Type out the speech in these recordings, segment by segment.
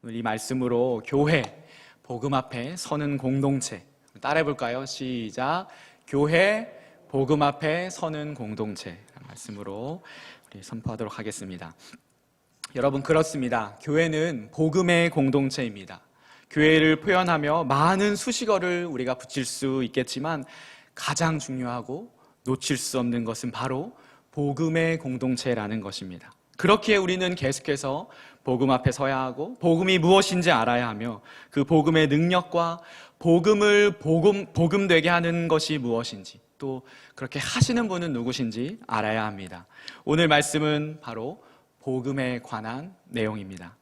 오늘 이 말씀으로 교회, 복음 앞에 서는 공동체 따라해 볼까요? 시작. 교회, 복음 앞에 서는 공동체 말씀으로 우리 선포하도록 하겠습니다. 여러분, 그렇습니다. 교회는 복음의 공동체입니다. 교회를 표현하며 많은 수식어를 우리가 붙일 수 있겠지만 가장 중요하고 놓칠 수 없는 것은 바로 복음의 공동체라는 것입니다. 그렇기에 우리는 계속해서 복음 앞에 서야 하고 복음이 무엇인지 알아야 하며 그 복음의 능력과 복음을 복음되게 하는 것이 무엇인지 또 그렇게 하시는 분은 누구신지 알아야 합니다. 오늘 말씀은 바로 복음에 관한 내용입니다.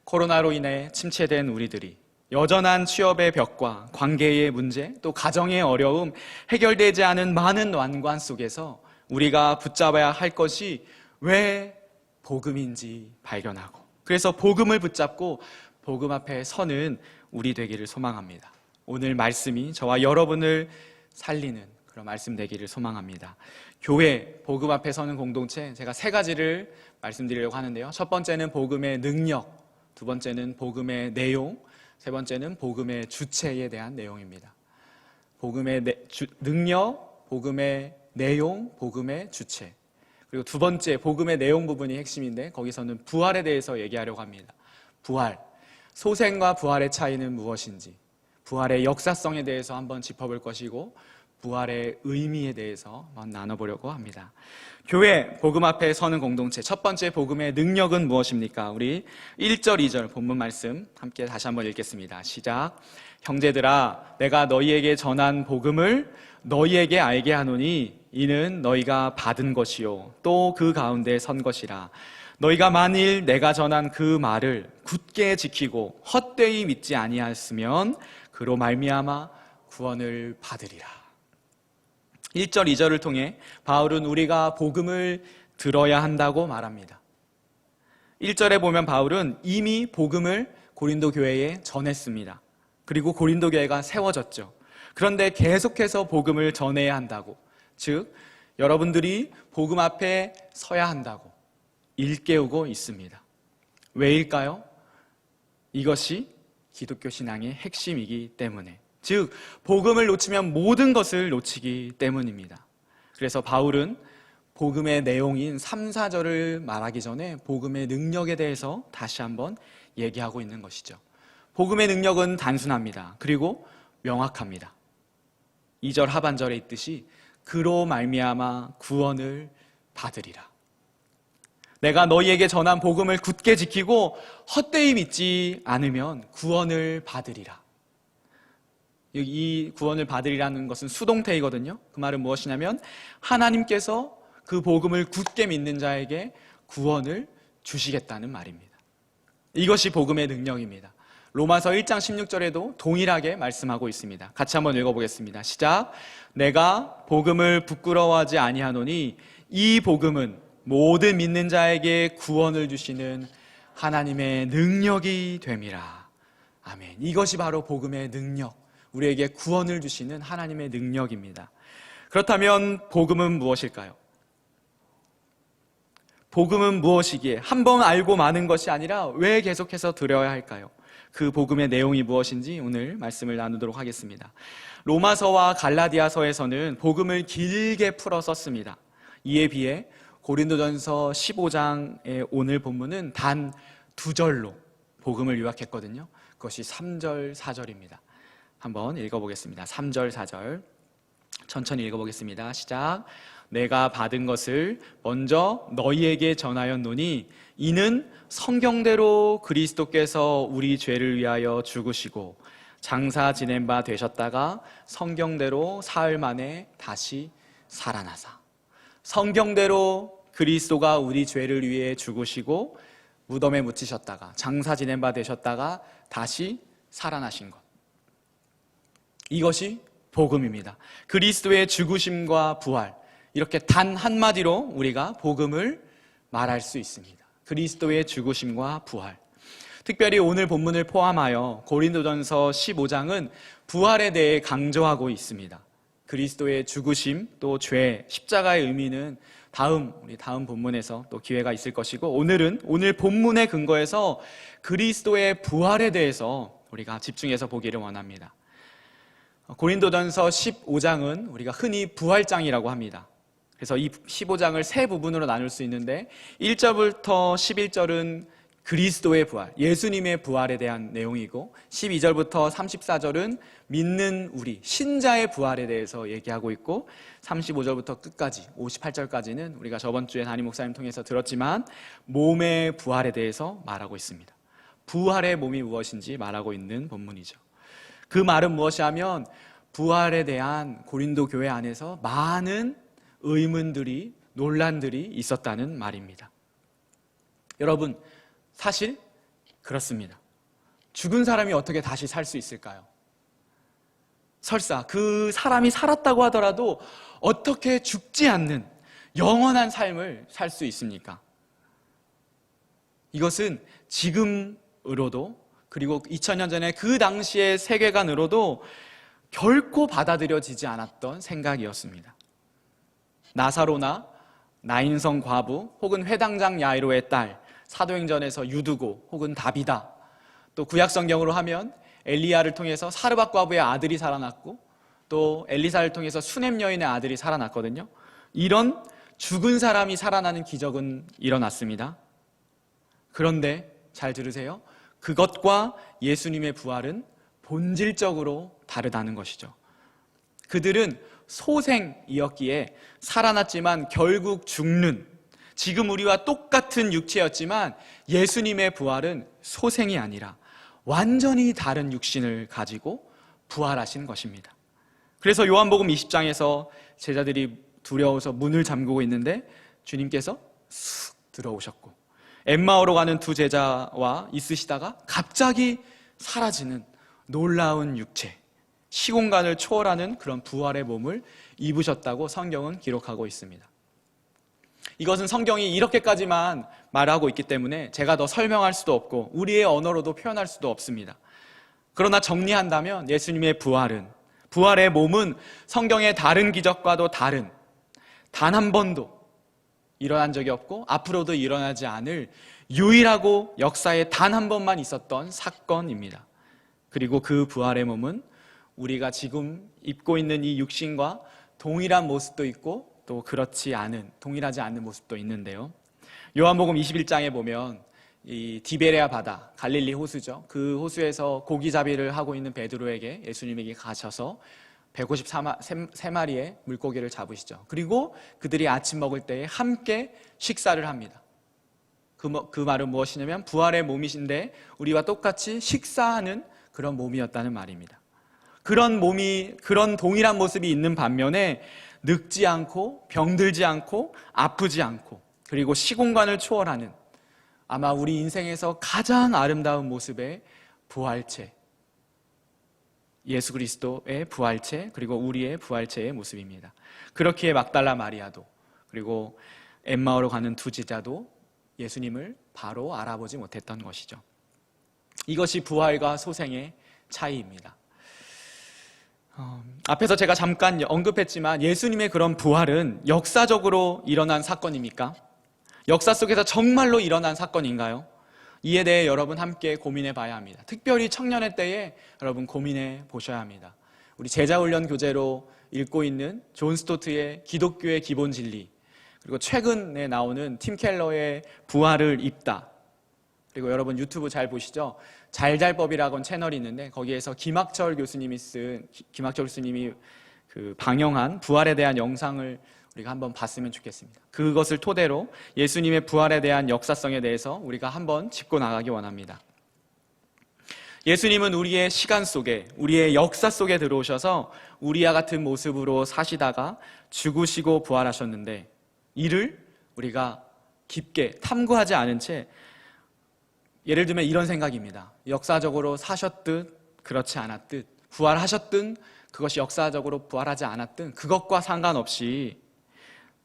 코로나로 인해 침체된 우리들이 여전한 취업의 벽과 관계의 문제, 또 가정의 어려움, 해결되지 않은 많은 난관 속에서 우리가 붙잡아야 할 것이 왜 복음인지 발견하고, 그래서 복음을 붙잡고 복음 앞에 서는 우리 되기를 소망합니다. 오늘 말씀이 저와 여러분을 살리는 그런 말씀 되기를 소망합니다. 교회, 복음 앞에 서는 공동체, 제가 세 가지를 말씀드리려고 하는데요. 첫 번째는 복음의 능력, 두 번째는 복음의 내용, 세 번째는 복음의 주체에 대한 내용입니다. 복음의 능력, 복음의 내용, 복음의 주체. 그리고 두 번째, 복음의 내용 부분이 핵심인데 거기서는 부활에 대해서 얘기하려고 합니다. 부활, 소생과 부활의 차이는 무엇인지, 부활의 역사성에 대해서 한번 짚어볼 것이고 부활의 의미에 대해서 한번 나눠보려고 합니다. 교회, 복음 앞에 서는 공동체, 첫 번째 복음의 능력은 무엇입니까? 우리 1절, 2절 본문 말씀 함께 다시 한번 읽겠습니다. 시작. 형제들아, 내가 너희에게 전한 복음을 너희에게 알게 하노니 이는 너희가 받은 것이요 또 그 가운데 선 것이라. 너희가 만일 내가 전한 그 말을 굳게 지키고 헛되이 믿지 아니하였으면 그로 말미암아 구원을 받으리라. 1절, 2절을 통해 바울은 우리가 복음을 들어야 한다고 말합니다. 1절에 보면 바울은 이미 복음을 고린도 교회에 전했습니다. 그리고 고린도 교회가 세워졌죠. 그런데 계속해서 복음을 전해야 한다고, 즉 여러분들이 복음 앞에 서야 한다고 일깨우고 있습니다. 왜일까요? 이것이 기독교 신앙의 핵심이기 때문에, 즉 복음을 놓치면 모든 것을 놓치기 때문입니다. 그래서 바울은 복음의 내용인 3, 4절을 말하기 전에 복음의 능력에 대해서 다시 한번 얘기하고 있는 것이죠. 복음의 능력은 단순합니다. 그리고 명확합니다. 2절 하반절에 있듯이 그로 말미암아 구원을 받으리라. 내가 너희에게 전한 복음을 굳게 지키고 헛되이 믿지 않으면 구원을 받으리라. 이 구원을 받으리라는 것은 수동태이거든요. 그 말은 무엇이냐면 하나님께서 그 복음을 굳게 믿는 자에게 구원을 주시겠다는 말입니다. 이것이 복음의 능력입니다. 로마서 1장 16절에도 동일하게 말씀하고 있습니다. 같이 한번 읽어보겠습니다. 시작. 내가 복음을 부끄러워하지 아니하노니 이 복음은 모든 믿는 자에게 구원을 주시는 하나님의 능력이 됨이라. 아멘. 이것이 바로 복음의 능력, 우리에게 구원을 주시는 하나님의 능력입니다. 그렇다면 복음은 무엇일까요? 복음은 무엇이기에 한번 알고 마는 것이 아니라 왜 계속해서 들어야 할까요? 그 복음의 내용이 무엇인지 오늘 말씀을 나누도록 하겠습니다. 로마서와 갈라디아서에서는 복음을 길게 풀어 썼습니다. 이에 비해 고린도전서 15장의 오늘 본문은 단 2절로 복음을 요약했거든요. 그것이 3절, 4절입니다. 한번 읽어보겠습니다. 3절, 4절 천천히 읽어보겠습니다. 시작. 내가 받은 것을 먼저 너희에게 전하였노니 이는 성경대로 그리스도께서 우리 죄를 위하여 죽으시고 장사 지낸 바 되셨다가 성경대로 사흘 만에 다시 살아나사. 성경대로 그리스도가 우리 죄를 위해 죽으시고 무덤에 묻히셨다가 장사 지낸 바 되셨다가 다시 살아나신 것, 이것이 복음입니다. 그리스도의 죽으심과 부활, 이렇게 단 한마디로 우리가 복음을 말할 수 있습니다. 그리스도의 죽으심과 부활. 특별히 오늘 본문을 포함하여 고린도전서 15장은 부활에 대해 강조하고 있습니다. 그리스도의 죽으심, 또 죄, 십자가의 의미는 우리 다음 본문에서 또 기회가 있을 것이고, 오늘 본문의 근거에서 그리스도의 부활에 대해서 우리가 집중해서 보기를 원합니다. 고린도전서 15장은 우리가 흔히 부활장이라고 합니다. 그래서 이 15장을 세 부분으로 나눌 수 있는데 1절부터 11절은 그리스도의 부활, 예수님의 부활에 대한 내용이고, 12절부터 34절은 믿는 우리, 신자의 부활에 대해서 얘기하고 있고, 35절부터 끝까지 58절까지는 우리가 저번 주에 담임 목사님 통해서 들었지만 몸의 부활에 대해서 말하고 있습니다. 부활의 몸이 무엇인지 말하고 있는 본문이죠. 그 말은 무엇이 하면 부활에 대한 고린도 교회 안에서 많은 의문들이, 논란들이 있었다는 말입니다. 여러분, 사실 그렇습니다. 죽은 사람이 어떻게 다시 살 수 있을까요? 설사 그 사람이 살았다고 하더라도 어떻게 죽지 않는 영원한 삶을 살 수 있습니까? 이것은 지금으로도, 그리고 2000년 전에 그 당시의 세계관으로도 결코 받아들여지지 않았던 생각이었습니다. 나사로나 나인성 과부, 혹은 회당장 야이로의 딸, 사도행전에서 유두고 혹은 다비다, 또 구약성경으로 하면 엘리야를 통해서 사르밧 과부의 아들이 살아났고, 또 엘리사를 통해서 수넴 여인의 아들이 살아났거든요. 이런 죽은 사람이 살아나는 기적은 일어났습니다. 그런데 잘 들으세요. 그것과 예수님의 부활은 본질적으로 다르다는 것이죠. 그들은 소생이었기에 살아났지만 결국 죽는, 지금 우리와 똑같은 육체였지만 예수님의 부활은 소생이 아니라 완전히 다른 육신을 가지고 부활하신 것입니다. 그래서 요한복음 20장에서 제자들이 두려워서 문을 잠그고 있는데 주님께서 쑥 들어오셨고, 엠마오로 가는 두 제자와 있으시다가 갑자기 사라지는 놀라운 육체, 시공간을 초월하는 그런 부활의 몸을 입으셨다고 성경은 기록하고 있습니다. 이것은 성경이 이렇게까지만 말하고 있기 때문에 제가 더 설명할 수도 없고 우리의 언어로도 표현할 수도 없습니다. 그러나 정리한다면 예수님의 부활의 몸은 성경의 다른 기적과도 다른, 단 한 번도 일어난 적이 없고 앞으로도 일어나지 않을 유일하고 역사에 단 한 번만 있었던 사건입니다. 그리고 그 부활의 몸은 우리가 지금 입고 있는 이 육신과 동일한 모습도 있고 또 그렇지 않은, 동일하지 않는 모습도 있는데요. 요한복음 21장에 보면 이 디베레아 바다, 갈릴리 호수죠. 그 호수에서 고기잡이를 하고 있는 베드로에게 예수님에게 가셔서 153마리의 물고기를 잡으시죠. 그리고 그들이 아침 먹을 때에 함께 식사를 합니다. 그 말은 무엇이냐면 부활의 몸이신데 우리와 똑같이 식사하는 그런 몸이었다는 말입니다. 그런 몸이, 그런 동일한 모습이 있는 반면에 늙지 않고 병들지 않고 아프지 않고, 그리고 시공간을 초월하는, 아마 우리 인생에서 가장 아름다운 모습의 부활체, 예수 그리스도의 부활체, 그리고 우리의 부활체의 모습입니다. 그렇기에 막달라 마리아도, 그리고 엠마오로 가는 두 제자도 예수님을 바로 알아보지 못했던 것이죠. 이것이 부활과 소생의 차이입니다. 앞에서 제가 잠깐 언급했지만 예수님의 그런 부활은 역사적으로 일어난 사건입니까? 역사 속에서 정말로 일어난 사건인가요? 이에 대해 여러분 함께 고민해 봐야 합니다. 특별히 청년의 때에 여러분 고민해 보셔야 합니다. 우리 제자훈련 교재로 읽고 있는 존 스토트의 기독교의 기본 진리, 그리고 최근에 나오는 팀 켈러의 부활을 입다, 그리고 여러분 유튜브 잘 보시죠? 잘잘법이라고 채널이 있는데 거기에서 김학철 교수님이 그 방영한 부활에 대한 영상을 우리가 한번 봤으면 좋겠습니다. 그것을 토대로 예수님의 부활에 대한 역사성에 대해서 우리가 한번 짚고 나가기 원합니다. 예수님은 우리의 시간 속에, 우리의 역사 속에 들어오셔서 우리와 같은 모습으로 사시다가 죽으시고 부활하셨는데, 이를 우리가 깊게 탐구하지 않은 채, 예를 들면 이런 생각입니다. 역사적으로 사셨듯 그렇지 않았듯, 부활하셨든 그것이 역사적으로 부활하지 않았든 그것과 상관없이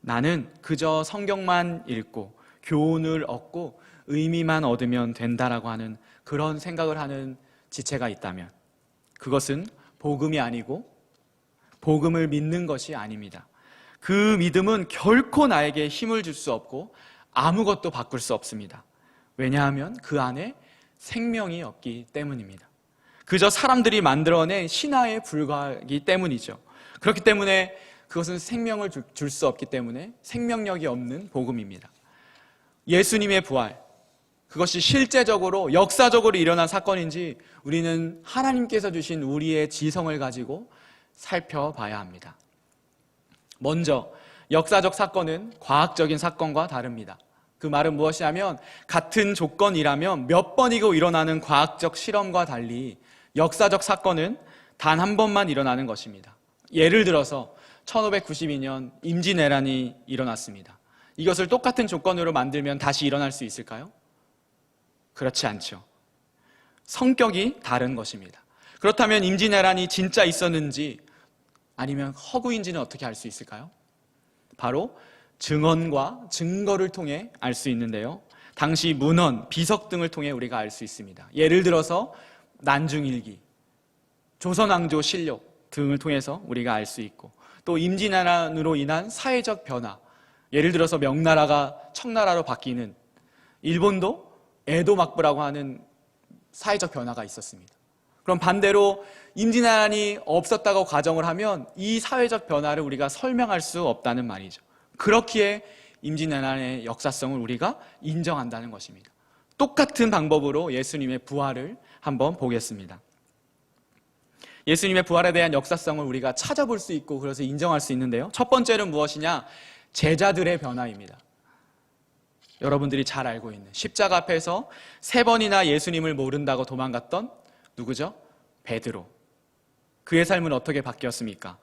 나는 그저 성경만 읽고 교훈을 얻고 의미만 얻으면 된다라고 하는 그런 생각을 하는 지체가 있다면 그것은 복음이 아니고 복음을 믿는 것이 아닙니다. 그 믿음은 결코 나에게 힘을 줄 수 없고 아무것도 바꿀 수 없습니다. 왜냐하면 그 안에 생명이 없기 때문입니다. 그저 사람들이 만들어낸 신화에 불과하기 때문이죠. 그렇기 때문에 그것은 생명을 줄 수 없기 때문에 생명력이 없는 복음입니다. 예수님의 부활, 그것이 실제적으로 역사적으로 일어난 사건인지 우리는 하나님께서 주신 우리의 지성을 가지고 살펴봐야 합니다. 먼저 역사적 사건은 과학적인 사건과 다릅니다. 그 말은 무엇이냐면 같은 조건이라면 몇 번이고 일어나는 과학적 실험과 달리 역사적 사건은 단 한 번만 일어나는 것입니다. 예를 들어서 1592년 임진왜란이 일어났습니다. 이것을 똑같은 조건으로 만들면 다시 일어날 수 있을까요? 그렇지 않죠. 성격이 다른 것입니다. 그렇다면 임진왜란이 진짜 있었는지 아니면 허구인지는 어떻게 알 수 있을까요? 바로 증언과 증거를 통해 알 수 있는데요. 당시 문헌, 비석 등을 통해 우리가 알 수 있습니다. 예를 들어서 난중일기, 조선왕조 실록 등을 통해서 우리가 알 수 있고, 또 임진왜란으로 인한 사회적 변화, 예를 들어서 명나라가 청나라로 바뀌는, 일본도 에도 막부라고 하는 사회적 변화가 있었습니다. 그럼 반대로 임진왜란이 없었다고 가정을 하면 이 사회적 변화를 우리가 설명할 수 없다는 말이죠. 그렇기에 임진왜란의 역사성을 우리가 인정한다는 것입니다. 똑같은 방법으로 예수님의 부활을 한번 보겠습니다. 예수님의 부활에 대한 역사성을 우리가 찾아볼 수 있고 그래서 인정할 수 있는데요. 첫 번째는 무엇이냐? 제자들의 변화입니다. 여러분들이 잘 알고 있는 십자가 앞에서 3번이나 예수님을 모른다고 도망갔던 누구죠? 베드로. 그의 삶은 어떻게 바뀌었습니까?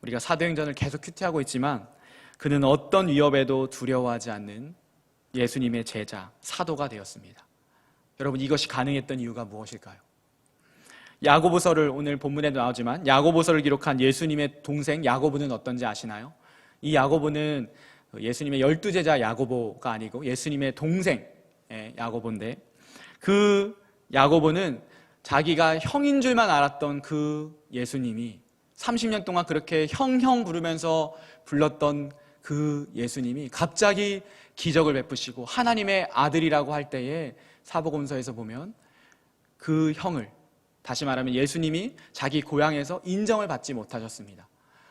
우리가 사도행전을 계속 큐티하고 있지만 그는 어떤 위협에도 두려워하지 않는 예수님의 제자, 사도가 되었습니다. 여러분, 이것이 가능했던 이유가 무엇일까요? 야고보서를 오늘 본문에도 나오지만 야고보서를 기록한 예수님의 동생 야고보는 어떤지 아시나요? 이 야고보는 예수님의 12제자 야고보가 아니고 예수님의 동생 야고보인데, 그 야고보는 자기가 형인 줄만 알았던 그 예수님이 30년 동안 그렇게 형 부르면서 불렀던 그 예수님이 갑자기 기적을 베푸시고 하나님의 아들이라고 할 때에 사복음서에서 보면 그 형을, 다시 말하면 예수님이 자기 고향에서 인정을 받지 못하셨습니다.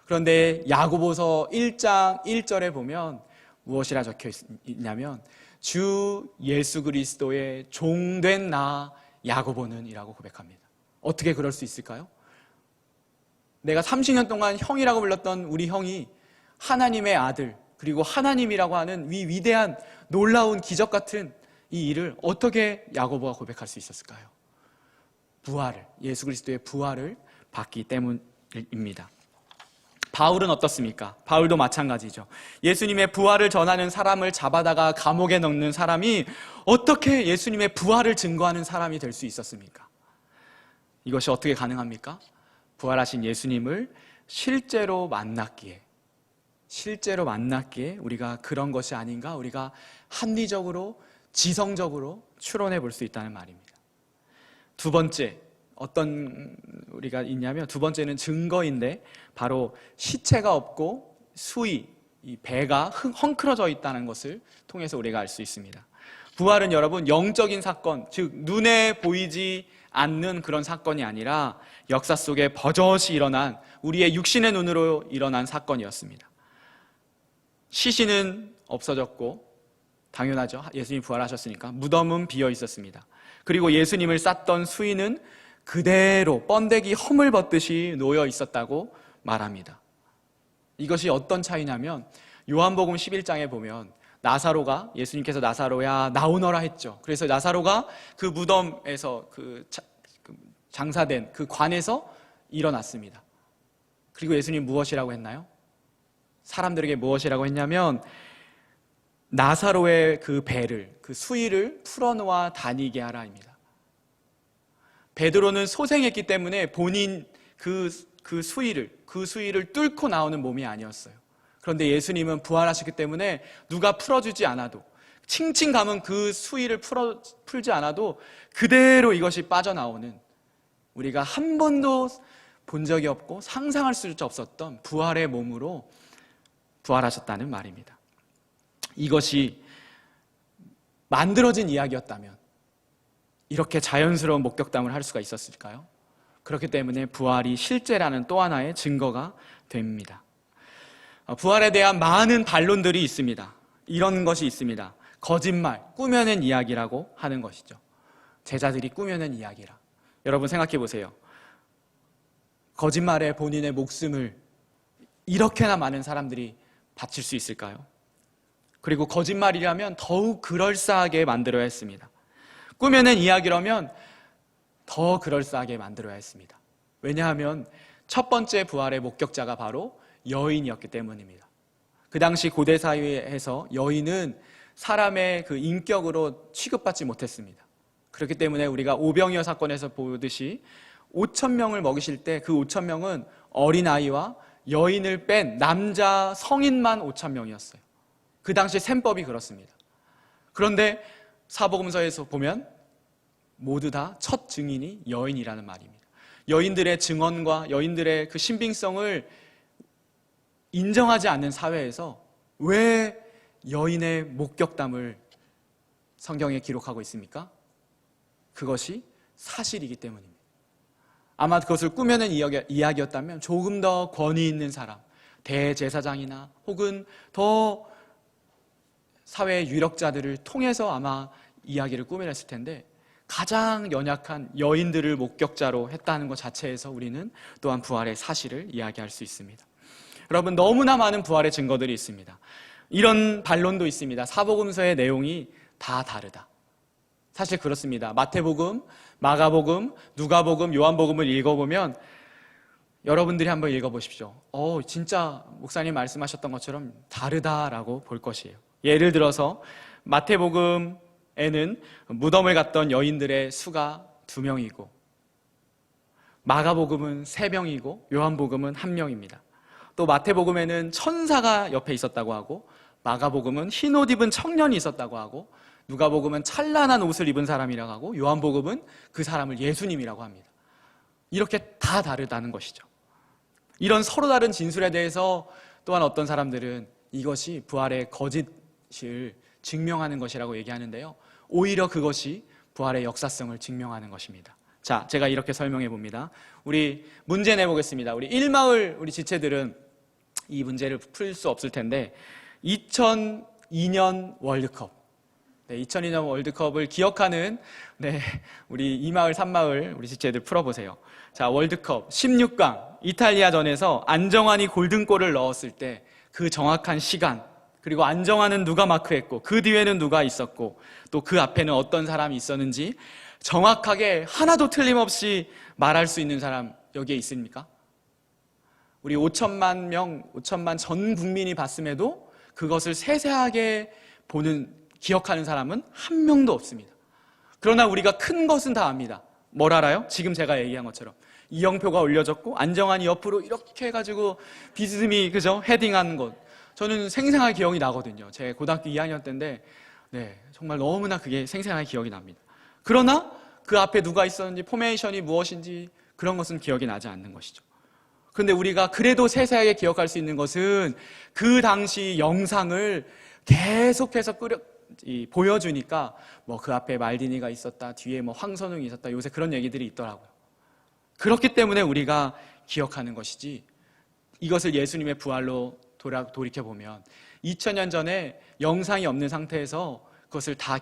그런데 야고보서 1장 1절에 보면 무엇이라 적혀 있냐면 주 예수 그리스도의 종된 나 야고보는 이라고 고백합니다. 어떻게 그럴 수 있을까요? 내가 30년 동안 형이라고 불렀던 우리 형이 하나님의 아들, 그리고 하나님이라고 하는 이 위대한 놀라운 기적 같은 이 일을 어떻게 야고보가 고백할 수 있었을까요? 부활을, 예수 그리스도의 부활을 받기 때문입니다. 바울은 어떻습니까? 바울도 마찬가지죠. 예수님의 부활을 전하는 사람을 잡아다가 감옥에 넣는 사람이 어떻게 예수님의 부활을 증거하는 사람이 될 수 있었습니까? 이것이 어떻게 가능합니까? 부활하신 예수님을 실제로 만났기에 우리가 그런 것이 아닌가, 우리가 합리적으로 지성적으로 추론해 볼 수 있다는 말입니다. 두 번째, 어떤 우리가 있냐면 두 번째는 증거인데 바로 시체가 없고 수의, 이 배가 헝클어져 있다는 것을 통해서 우리가 알 수 있습니다. 부활은 여러분 영적인 사건, 즉 눈에 보이지 않는 그런 사건이 아니라 역사 속에 버젓이 일어난 우리의 육신의 눈으로 일어난 사건이었습니다. 시신은 없어졌고 당연하죠. 예수님이 부활하셨으니까. 무덤은 비어 있었습니다. 그리고 예수님을 쌌던 수의는 그대로 번데기 허물 벗듯이 놓여 있었다고 말합니다. 이것이 어떤 차이냐면 요한복음 11장에 보면 나사로가, 예수님께서 나사로야 나오너라 했죠. 그래서 나사로가 그 무덤에서 그 장사된 그 관에서 일어났습니다. 그리고 예수님 무엇이라고 했나요? 사람들에게 무엇이라고 했냐면 나사로의 그 배를, 그 수의를 풀어놓아 다니게 하라입니다. 베드로는 소생했기 때문에 본인 그 수의를 뚫고 나오는 몸이 아니었어요. 그런데 예수님은 부활하셨기 때문에 누가 풀어주지 않아도, 칭칭 감은 그 수의를 풀지 않아도 그대로 이것이 빠져나오는, 우리가 한 번도 본 적이 없고 상상할 수 없었던 부활의 몸으로 부활하셨다는 말입니다. 이것이 만들어진 이야기였다면 이렇게 자연스러운 목격담을 할 수가 있었을까요? 그렇기 때문에 부활이 실제라는 또 하나의 증거가 됩니다. 부활에 대한 많은 반론들이 있습니다. 이런 것이 있습니다. 거짓말, 꾸며낸 이야기라고 하는 것이죠. 제자들이 꾸며낸 이야기라. 여러분 생각해 보세요. 거짓말에 본인의 목숨을 이렇게나 많은 사람들이 바칠 수 있을까요? 그리고 거짓말이라면 더욱 그럴싸하게 만들어야 했습니다. 꾸며낸 이야기라면 더 그럴싸하게 만들어야 했습니다. 왜냐하면 첫 번째 부활의 목격자가 바로 여인이었기 때문입니다. 그 당시 고대 사회에서 여인은 사람의 그 인격으로 취급받지 못했습니다. 그렇기 때문에 우리가 오병이어 사건에서 보듯이 5,000명을 먹이실 때 그 5,000명은 어린아이와 여인을 뺀 남자 성인만 5,000명이었어요. 그 당시 셈법이 그렇습니다. 그런데 사복음서에서 보면 모두 다 첫 증인이 여인이라는 말입니다. 여인들의 증언과 여인들의 그 신빙성을 인정하지 않는 사회에서 왜 여인의 목격담을 성경에 기록하고 있습니까? 그것이 사실이기 때문입니다. 아마 그것을 꾸며낸 이야기였다면 조금 더 권위 있는 사람, 대제사장이나 혹은 더 사회의 유력자들을 통해서 아마 이야기를 꾸며냈을 텐데 가장 연약한 여인들을 목격자로 했다는 것 자체에서 우리는 또한 부활의 사실을 이야기할 수 있습니다. 여러분, 너무나 많은 부활의 증거들이 있습니다. 이런 반론도 있습니다. 사복음서의 내용이 다 다르다. 사실 그렇습니다. 마태복음, 마가복음, 누가복음, 요한복음을 읽어보면 여러분들이 한번 읽어보십시오. 진짜 목사님 말씀하셨던 것처럼 다르다라고 볼 것이에요. 예를 들어서 마태복음에는 무덤을 갔던 여인들의 수가 2명이고 마가복음은 3명이고 요한복음은 1명입니다. 또 마태복음에는 천사가 옆에 있었다고 하고 마가복음은 흰옷 입은 청년이 있었다고 하고 누가복음은 찬란한 옷을 입은 사람이라고 하고 요한복음은 그 사람을 예수님이라고 합니다. 이렇게 다 다르다는 것이죠. 이런 서로 다른 진술에 대해서 또한 어떤 사람들은 이것이 부활의 거짓을 증명하는 것이라고 얘기하는데요. 오히려 그것이 부활의 역사성을 증명하는 것입니다. 자, 제가 이렇게 설명해 봅니다. 우리 문제 내보겠습니다. 우리 1마을 우리 지체들은 이 문제를 풀 수 없을 텐데 2002년 월드컵 2002년 월드컵을 기억하는 우리 2마을, 3마을 우리 지체들 풀어보세요. 자, 월드컵 16강 이탈리아전에서 안정환이 골든골을 넣었을 때 그 정확한 시간, 그리고 안정환은 누가 마크했고 그 뒤에는 누가 있었고 또 그 앞에는 어떤 사람이 있었는지 정확하게 하나도 틀림없이 말할 수 있는 사람 여기에 있습니까? 우리 5천만 전 국민이 봤음에도 그것을 세세하게 기억하는 사람은 한 명도 없습니다. 그러나 우리가 큰 것은 다 압니다. 뭘 알아요? 지금 제가 얘기한 것처럼 이영표가 올려졌고 안정환이 옆으로 이렇게 해가지고 비스듬히 헤딩하는 것, 저는 생생하게 기억이 나거든요. 제 고등학교 2학년 때인데 정말 너무나 그게 생생하게 기억이 납니다. 그러나 그 앞에 누가 있었는지, 포메이션이 무엇인지 그런 것은 기억이 나지 않는 것이죠. 그런데 우리가 그래도 세세하게 기억할 수 있는 것은 그 당시 영상을 계속해서 보여주니까 그 앞에 말디니가 있었다, 뒤에 황선웅이 있었다, 요새 그런 얘기들이 있더라고요. 그렇기 때문에 우리가 기억하는 것이지, 이것을 예수님의 부활로 돌이켜보면 2000년 전에 영상이 없는 상태에서 그것을 다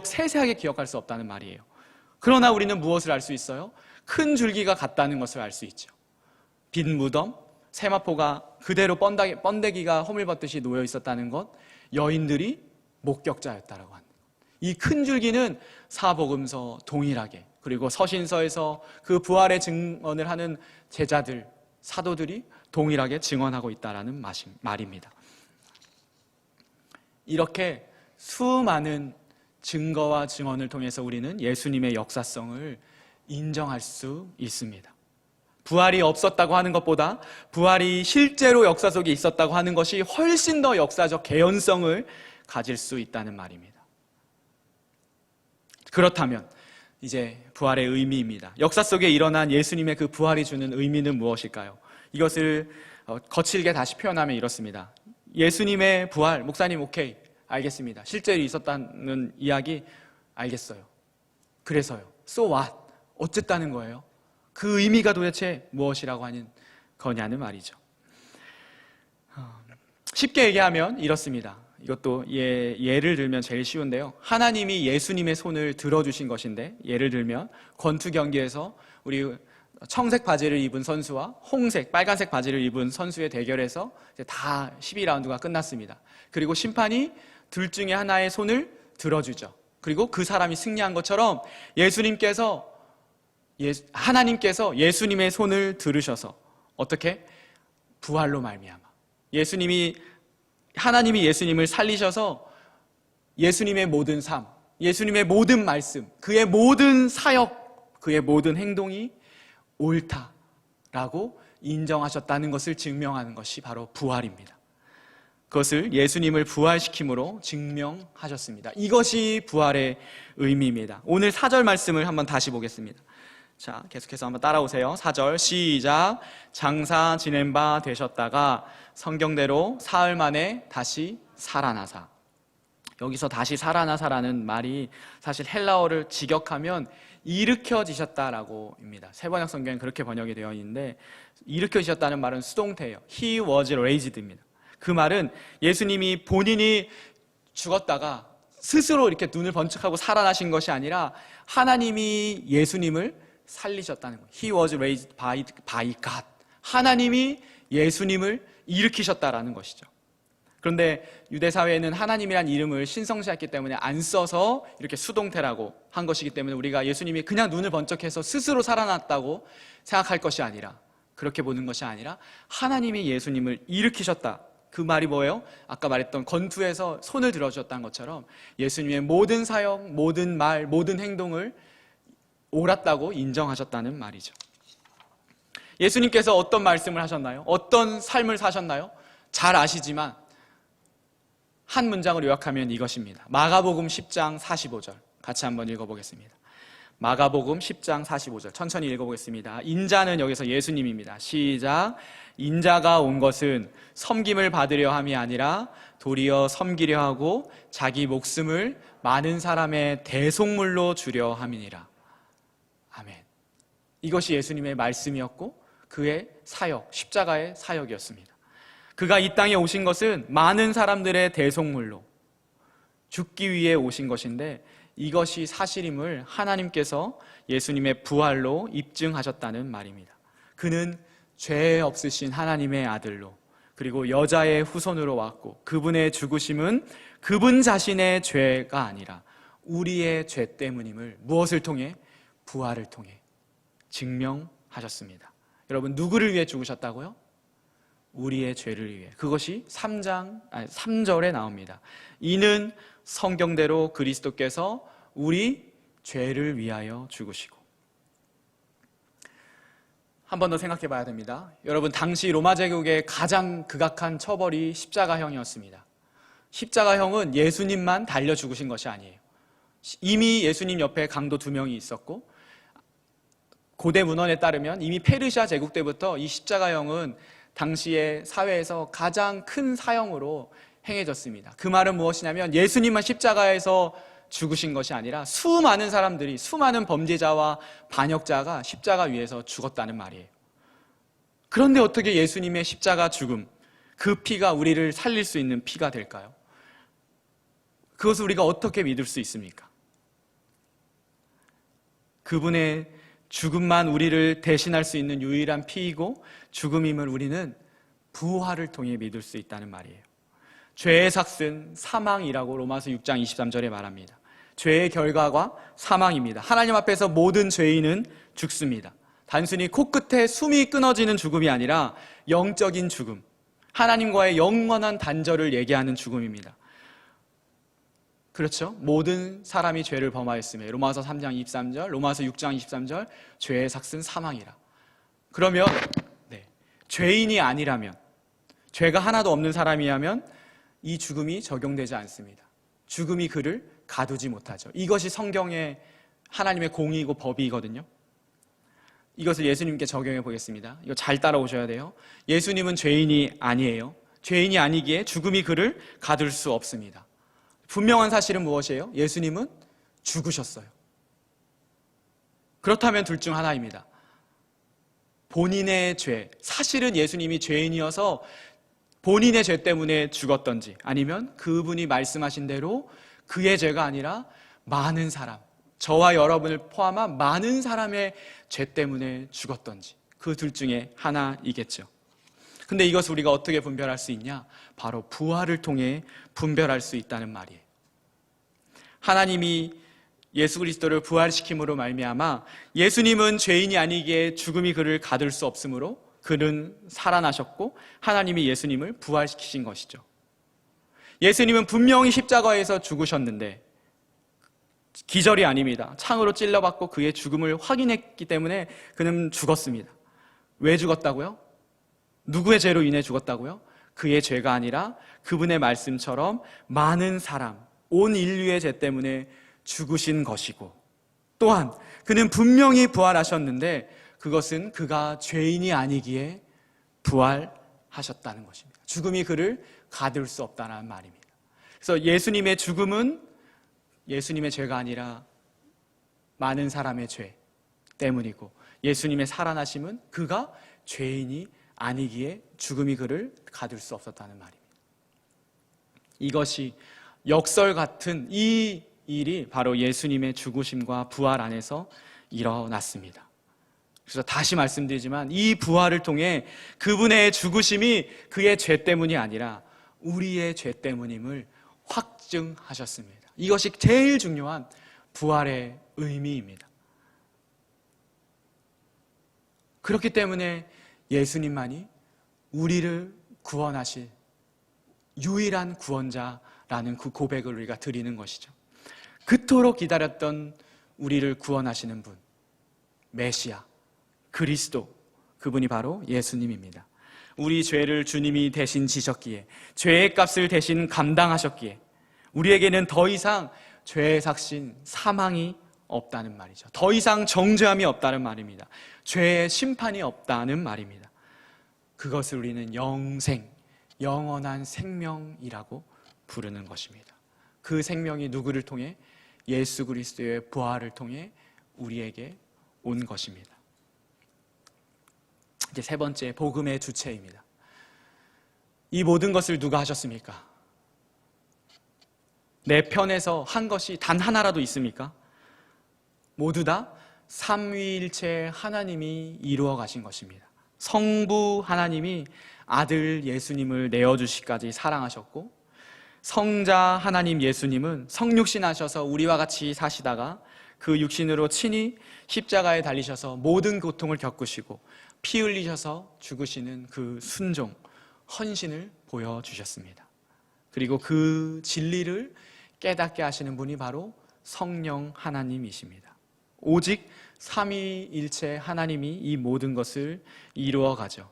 세세하게 기억할 수 없다는 말이에요. 그러나 우리는 무엇을 알 수 있어요? 큰 줄기가 같다는 것을 알 수 있죠. 빈 무덤, 세마포가 그대로 번데기가 허물벗듯이 놓여 있었다는 것, 여인들이 목격자였다라고 하는 것. 이 큰 줄기는 사복음서 동일하게, 그리고 서신서에서 그 부활의 증언을 하는 제자들, 사도들이 동일하게 증언하고 있다라는 말입니다. 이렇게 수많은 증거와 증언을 통해서 우리는 예수님의 역사성을 인정할 수 있습니다. 부활이 없었다고 하는 것보다 부활이 실제로 역사 속에 있었다고 하는 것이 훨씬 더 역사적 개연성을 가질 수 있다는 말입니다. 그렇다면 이제 부활의 의미입니다. 역사 속에 일어난 예수님의 그 부활이 주는 의미는 무엇일까요? 이것을 거칠게 다시 표현하면 이렇습니다. 예수님의 부활, 목사님 오케이, 알겠습니다. 실제로 있었다는 이야기 알겠어요. 그래서요. So what? 어쨌다는 거예요? 그 의미가 도대체 무엇이라고 하는 거냐는 말이죠. 쉽게 얘기하면 이렇습니다. 이것도 예를 들면 제일 쉬운데요. 하나님이 예수님의 손을 들어주신 것인데, 예를 들면 권투 경기에서 우리 청색 바지를 입은 선수와 홍색, 빨간색 바지를 입은 선수의 대결에서 이제 다 12라운드가 끝났습니다. 그리고 심판이 둘 중에 하나의 손을 들어주죠. 그리고 그 사람이 승리한 것처럼 하나님께서 예수님의 손을 들으셔서 어떻게? 부활로 말미암아 하나님이 예수님을 살리셔서 예수님의 모든 삶, 예수님의 모든 말씀, 그의 모든 사역, 그의 모든 행동이 옳다라고 인정하셨다는 것을 증명하는 것이 바로 부활입니다. 그것을 예수님을 부활시킴으로 증명하셨습니다. 이것이 부활의 의미입니다. 오늘 4절 말씀을 한번 다시 보겠습니다. 자, 계속해서 한번 따라오세요. 4절 시작. 장사 지낸 바 되셨다가 성경대로 사흘 만에 다시 살아나사. 여기서 다시 살아나사라는 말이 사실 헬라어를 직역하면 일으켜지셨다라고입니다. 세번역 성경엔 그렇게 번역이 되어 있는데, 일으켜지셨다는 말은 수동태예요. He was raised입니다. 그 말은 예수님이 본인이 죽었다가 스스로 이렇게 눈을 번쩍하고 살아나신 것이 아니라 하나님이 예수님을 살리셨다는 거예요. He was raised by God. 하나님이 예수님을 일으키셨다라는 것이죠. 그런데 유대 사회에는 하나님이란 이름을 신성시했기 때문에 안 써서 이렇게 수동태라고 한 것이기 때문에 우리가 예수님이 그냥 눈을 번쩍해서 스스로 살아났다고 생각할 것이 아니라, 그렇게 보는 것이 아니라 하나님이 예수님을 일으키셨다. 그 말이 뭐예요? 아까 말했던 권투에서 손을 들어주셨다는 것처럼 예수님의 모든 사역, 모든 말, 모든 행동을 옳았다고 인정하셨다는 말이죠. 예수님께서 어떤 말씀을 하셨나요? 어떤 삶을 사셨나요? 잘 아시지만 한 문장으로 요약하면 이것입니다. 마가복음 10장 45절 같이 한번 읽어보겠습니다. 마가복음 10장 45절 천천히 읽어보겠습니다. 인자는 여기서 예수님입니다. 시작. 인자가 온 것은 섬김을 받으려 함이 아니라 도리어 섬기려 하고 자기 목숨을 많은 사람의 대속물로 주려 함이니라. 아멘. 이것이 예수님의 말씀이었고 그의 사역, 십자가의 사역이었습니다. 그가 이 땅에 오신 것은 많은 사람들의 대속물로 죽기 위해 오신 것인데, 이것이 사실임을 하나님께서 예수님의 부활로 입증하셨다는 말입니다. 그는 죄 없으신 하나님의 아들로, 그리고 여자의 후손으로 왔고, 그분의 죽으심은 그분 자신의 죄가 아니라 우리의 죄 때문임을 무엇을 통해? 부활을 통해 증명하셨습니다. 여러분, 누구를 위해 죽으셨다고요? 우리의 죄를 위해. 그것이 3절에 나옵니다. 이는 성경대로 그리스도께서 우리 죄를 위하여 죽으시고. 한 번 더 생각해 봐야 됩니다. 여러분, 당시 로마 제국의 가장 극악한 처벌이 십자가형이었습니다. 십자가형은 예수님만 달려 죽으신 것이 아니에요. 이미 예수님 옆에 강도 2명이 있었고, 고대 문헌에 따르면 이미 페르시아 제국 때부터 이 십자가형은 당시의 사회에서 가장 큰 사형으로 행해졌습니다. 그 말은 무엇이냐면 예수님만 십자가에서 죽으신 것이 아니라 수많은 사람들이, 수많은 범죄자와 반역자가 십자가 위에서 죽었다는 말이에요. 그런데 어떻게 예수님의 십자가 죽음, 그 피가 우리를 살릴 수 있는 피가 될까요? 그것을 우리가 어떻게 믿을 수 있습니까? 그분의 죽음만 우리를 대신할 수 있는 유일한 피이고 죽음임을 우리는 부활을 통해 믿을 수 있다는 말이에요. 죄의 삭은 사망이라고 로마서 6장 23절에 말합니다. 죄의 결과가 사망입니다. 하나님 앞에서 모든 죄인은 죽습니다. 단순히 코끝에 숨이 끊어지는 죽음이 아니라 영적인 죽음, 하나님과의 영원한 단절을 얘기하는 죽음입니다. 그렇죠? 모든 사람이 죄를 범하였으며, 로마서 3장 23절, 로마서 6장 23절, 죄의 삭은 사망이라. 그러면 죄인이 아니라면, 죄가 하나도 없는 사람이라면 이 죽음이 적용되지 않습니다. 죽음이 그를 가두지 못하죠. 이것이 성경의 하나님의 공의이고 법이거든요. 이것을 예수님께 적용해 보겠습니다. 이거 잘 따라오셔야 돼요. 예수님은 죄인이 아니에요. 죄인이 아니기에 죽음이 그를 가둘 수 없습니다. 분명한 사실은 무엇이에요? 예수님은 죽으셨어요. 그렇다면 둘 중 하나입니다. 본인의 죄, 사실은 예수님이 죄인이어서 본인의 죄 때문에 죽었던지, 아니면 그분이 말씀하신 대로 그의 죄가 아니라 많은 사람, 저와 여러분을 포함한 많은 사람의 죄 때문에 죽었던지, 그 둘 중에 하나이겠죠. 근데 이것을 우리가 어떻게 분별할 수 있냐? 바로 부활을 통해 분별할 수 있다는 말이에요. 하나님이 예수 그리스도를 부활시킴으로 말미암아 예수님은 죄인이 아니기에 죽음이 그를 가둘 수 없으므로 그는 살아나셨고 하나님이 예수님을 부활시키신 것이죠. 예수님은 분명히 십자가에서 죽으셨는데 기절이 아닙니다. 창으로 찔러받고 그의 죽음을 확인했기 때문에 그는 죽었습니다. 왜 죽었다고요? 누구의 죄로 인해 죽었다고요? 그의 죄가 아니라 그분의 말씀처럼 많은 사람, 온 인류의 죄 때문에 죽으신 것이고, 또한 그는 분명히 부활하셨는데 그것은 그가 죄인이 아니기에 부활하셨다는 것입니다. 죽음이 그를 가둘 수 없다는 말입니다. 그래서 예수님의 죽음은 예수님의 죄가 아니라 많은 사람의 죄 때문이고, 예수님의 살아나심은 그가 죄인이 아니기에 죽음이 그를 가둘 수 없었다는 말입니다. 이것이 역설 같은 이 일이 바로 예수님의 죽으심과 부활 안에서 일어났습니다. 그래서 다시 말씀드리지만 이 부활을 통해 그분의 죽으심이 그의 죄 때문이 아니라 우리의 죄 때문임을 확증하셨습니다. 이것이 제일 중요한 부활의 의미입니다. 그렇기 때문에 예수님만이 우리를 구원하실 유일한 구원자라는 그 고백을 우리가 드리는 것이죠. 그토록 기다렸던 우리를 구원하시는 분, 메시아, 그리스도, 그분이 바로 예수님입니다. 우리 죄를 주님이 대신 지셨기에, 죄의 값을 대신 감당하셨기에 우리에게는 더 이상 죄의 삭신, 사망이 없다는 말이죠. 더 이상 정죄함이 없다는 말입니다. 죄의 심판이 없다는 말입니다. 그것을 우리는 영생, 영원한 생명이라고 부르는 것입니다. 그 생명이 누구를 통해? 예수 그리스도의 부활을 통해 우리에게 온 것입니다. 이제 세 번째, 복음의 주체입니다. 이 모든 것을 누가 하셨습니까? 내 편에서 한 것이 단 하나라도 있습니까? 모두 다 삼위일체 하나님이 이루어 가신 것입니다. 성부 하나님이 아들 예수님을 내어주시기까지 사랑하셨고, 성자 하나님 예수님은 성육신 하셔서 우리와 같이 사시다가 그 육신으로 친히 십자가에 달리셔서 모든 고통을 겪으시고 피 흘리셔서 죽으시는 그 순종, 헌신을 보여주셨습니다. 그리고 그 진리를 깨닫게 하시는 분이 바로 성령 하나님이십니다. 오직 삼위일체 하나님이 이 모든 것을 이루어 가죠.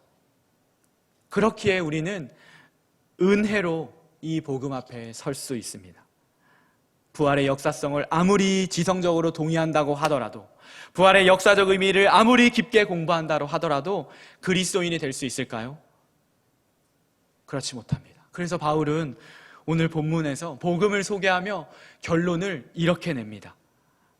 그렇기에 우리는 은혜로 이 복음 앞에 설 수 있습니다. 부활의 역사성을 아무리 지성적으로 동의한다고 하더라도, 부활의 역사적 의미를 아무리 깊게 공부한다고 하더라도 그리스도인이 될 수 있을까요? 그렇지 못합니다. 그래서 바울은 오늘 본문에서 복음을 소개하며 결론을 이렇게 냅니다.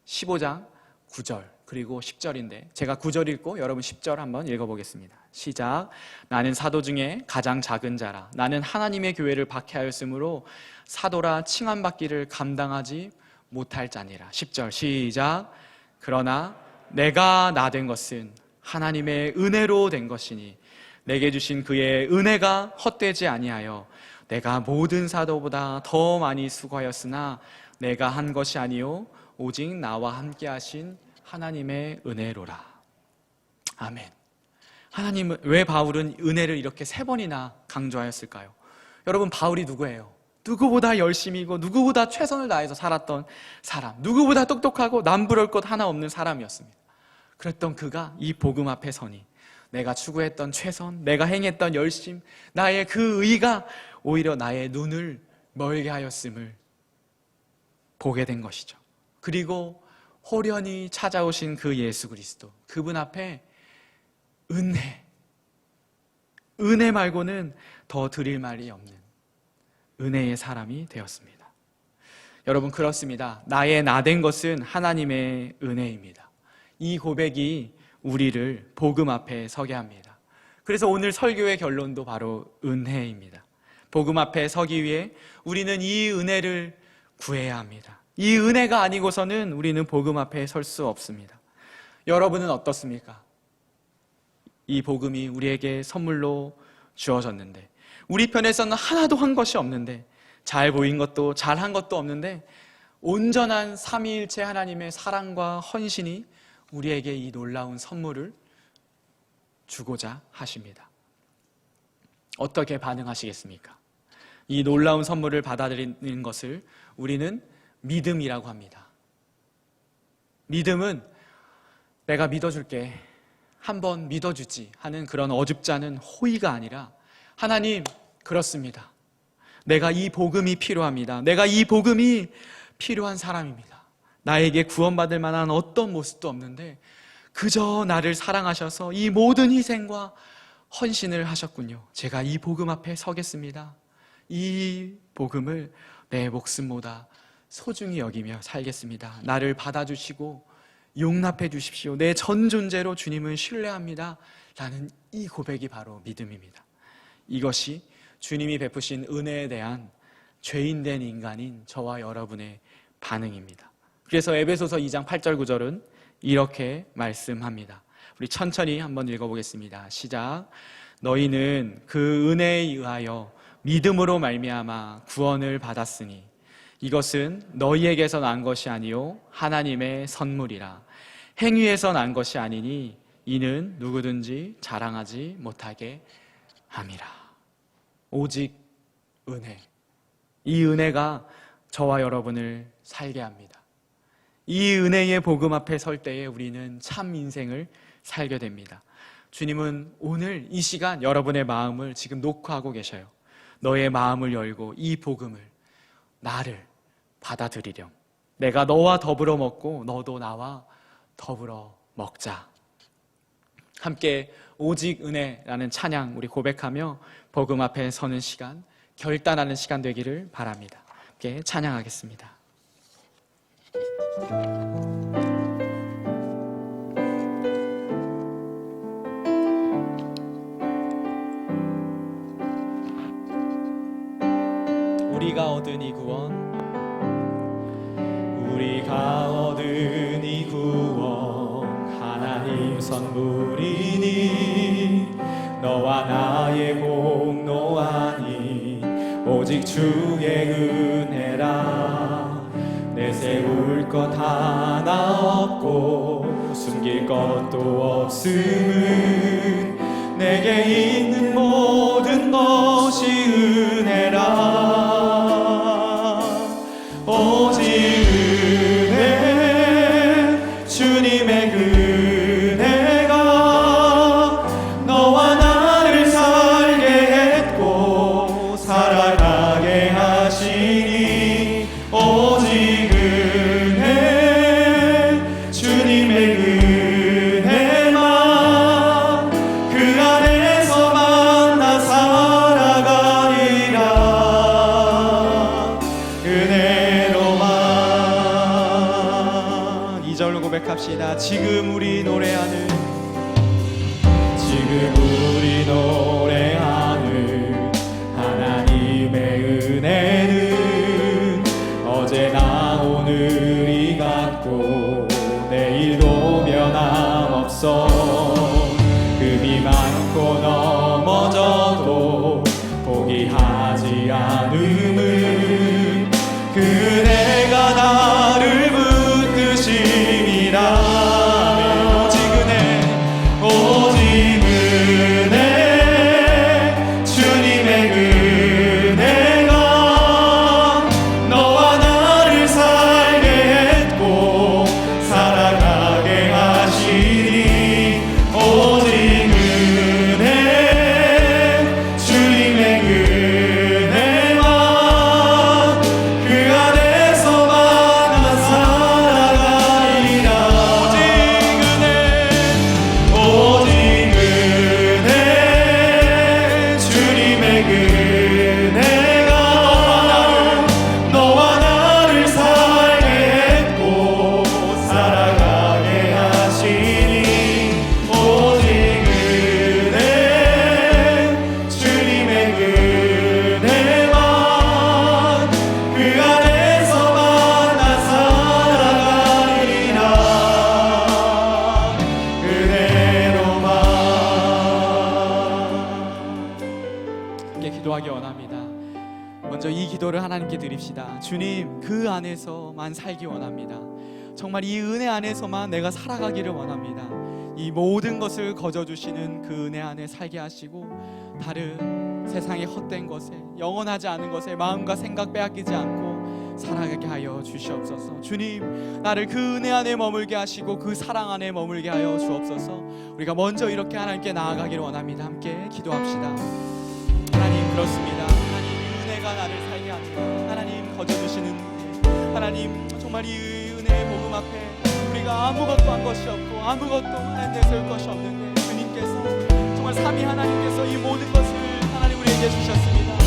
15장 9절 그리고 10절인데 제가 9절 읽고 여러분 10절 한번 읽어보겠습니다. 시작. 나는 사도 중에 가장 작은 자라. 나는 하나님의 교회를 박해하였으므로 사도라 칭함받기를 감당하지 못할 자니라. 10절 시작. 그러나 내가 나 된 것은 하나님의 은혜로 된 것이니 내게 주신 그의 은혜가 헛되지 아니하여 내가 모든 사도보다 더 많이 수고하였으나 내가 한 것이 아니요 오직 나와 함께 하신 하나님의 은혜로라. 아멘. 하나님은, 왜 바울은 은혜를 이렇게 3번이나 강조하였을까요? 여러분, 바울이 누구예요? 누구보다 열심히고 누구보다 최선을 다해서 살았던 사람, 누구보다 똑똑하고 남부러울 것 하나 없는 사람이었습니다. 그랬던 그가 이 복음 앞에 서니 내가 추구했던 최선, 내가 행했던 열심, 나의 그 의가 오히려 나의 눈을 멀게 하였음을 보게 된 것이죠. 그리고 호련히 찾아오신 그 예수 그리스도, 그분 앞에 은혜 말고는 더 드릴 말이 없는 은혜의 사람이 되었습니다. 여러분, 그렇습니다. 나의 나된 것은 하나님의 은혜입니다. 이 고백이 우리를 복음 앞에 서게 합니다. 그래서 오늘 설교의 결론도 바로 은혜입니다. 복음 앞에 서기 위해 우리는 이 은혜를 구해야 합니다. 이 은혜가 아니고서는 우리는 복음 앞에 설 수 없습니다. 여러분은 어떻습니까? 이 복음이 우리에게 선물로 주어졌는데, 우리 편에서는 하나도 한 것이 없는데, 잘 보인 것도 잘한 것도 없는데, 온전한 삼위일체 하나님의 사랑과 헌신이 우리에게 이 놀라운 선물을 주고자 하십니다. 어떻게 반응하시겠습니까? 이 놀라운 선물을 받아들이는 것을 우리는 믿음이라고 합니다. 믿음은 내가 믿어줄게, 한번 믿어주지 하는 그런 어줍지 않은 호의가 아니라, 하나님, 그렇습니다. 내가 이 복음이 필요합니다. 내가 이 복음이 필요한 사람입니다. 나에게 구원받을 만한 어떤 모습도 없는데 그저 나를 사랑하셔서 이 모든 희생과 헌신을 하셨군요. 제가 이 복음 앞에 서겠습니다. 이 복음을 내 목숨보다 소중히 여기며 살겠습니다. 나를 받아주시고 용납해 주십시오. 내 전 존재로 주님을 신뢰합니다. 라는 이 고백이 바로 믿음입니다. 이것이 주님이 베푸신 은혜에 대한 죄인된 인간인 저와 여러분의 반응입니다. 그래서 에베소서 2장 8절 9절은 이렇게 말씀합니다. 우리 천천히 한번 읽어보겠습니다. 시작. 너희는 그 은혜에 의하여 믿음으로 말미암아 구원을 받았으니 이것은 너희에게서 난 것이 아니요 하나님의 선물이라. 행위에서 난 것이 아니니 이는 누구든지 자랑하지 못하게 함이라. 오직 은혜, 이 은혜가 저와 여러분을 살게 합니다. 이 은혜의 복음 앞에 설 때에 우리는 참 인생을 살게 됩니다. 주님은 오늘 이 시간 여러분의 마음을 지금 녹화하고 계셔요. 너의 마음을 열고 이 복음을, 나를 받아들이렴. 내가 너와 더불어 먹고 너도 나와 더불어 먹자. 함께 오직 은혜라는 찬양 우리 고백하며 복음 앞에 서는 시간, 결단하는 시간 되기를 바랍니다. 함께 찬양하겠습니다. 우리가 얻은 이 구원, 우리가 얻은 이 구원 하나님 선물이니 너와 나의 공로 아니 오직 주의 은혜라. 내세울 것 하나 없고 숨길 것도 없음은 내게 있는 모든 것이 은혜라. 오직 은혜, 주님의 은혜가 너와 나를 살게 했고 살아가게 하시니 오직 은혜, 주님의 은혜만 그 안에서 만나 살아가리라. 은혜로만. 2절로 고백합시다. 지금 우리 노래하는 하나님의 은혜는 어제나 오늘이 같고 내일도 변함없어. 금이 많고 넘어져도 포기하지 않음은 그대가 나를 붙드심이라. 먼저 이 기도를 하나님께 드립시다. 주님, 그 안에서만 살기 원합니다. 정말 이 은혜 안에서만 내가 살아가기를 원합니다. 이 모든 것을 거저주시는 그 은혜 안에 살게 하시고 다른 세상의 헛된 것에, 영원하지 않은 것에 마음과 생각 빼앗기지 않고 살아가게 하여 주시옵소서. 주님, 나를 그 은혜 안에 머물게 하시고 그 사랑 안에 머물게 하여 주옵소서. 우리가 먼저 이렇게 하나님께 나아가기를 원합니다. 함께 기도합시다. 하나님, 그렇습니다. 하나님, 이 은혜가 나를 살게 합니다. 하나님, 거저주시는 은혜, 하나님, 정말 이 은혜의 복음 앞에 우리가 아무것도 한 것이 없고 아무것도 하나님 내세울 것이 없는데 주님께서, 정말 삼위 하나님께서 이 모든 것을 하나님 우리에게 주셨습니다.